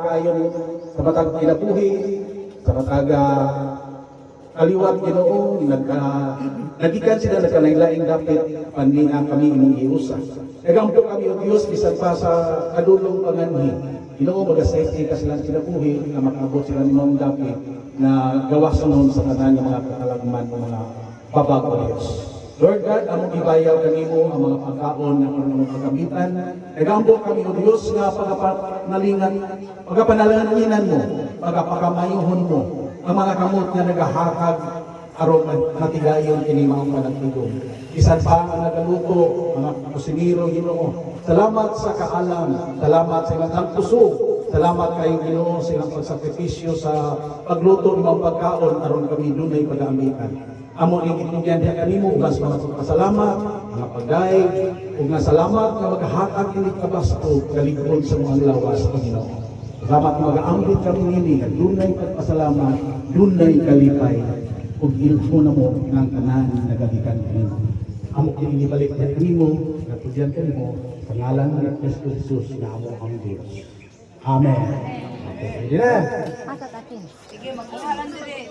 kayon sa matag kinabuhi, sa matag kaliwat Ginoo, nagikan sila nagkalain-laing dapit paninga kami imong giusa. Nagampo kami o Dios bisan pa sa kadulong panganhi. Ginoo magasaysi ka silang kinabuhi na makabot sila nimong dapit na gawason sa tanan nga mga kakalagman ng mga babag o Dios. Lord God, among ibayaw kanimo ang mga pagkaon na among pagamitan. Nagampo kami o Dios nga pagapanalanginan mo, pagapakamаюhon mo ang mga kamot nga nagahakag aron matigayon kini mga panagtigom. Bisan pa ang nagaluto, mga kusinero Ginoo. Salamat sa kaalam, salamat sa ilang kusog, salamat kayo Ginoo sa ilang pagsakripisyo sa pagluto ng mga pagkaon aron kami dunay pag-aamitan. Amo ning gitugyan diha kanimo ugas mga pasalamat, mga pagdaig, ug nga salamat nga maghatag kini kabasto kaligod sa mga lawas Ginoo. Salamat mag-aambit kami nini nga dunay pagpasalamat, dunay kalipay ug ilho na mo ng tanan nagagikan kanimo. Amo kini ibalik na kanimo, katugyan kanimo sa ngalan ni Kristo Jesus nga amo ang Dios. Amen. Okay, dire. Sige, magkuhalan dire.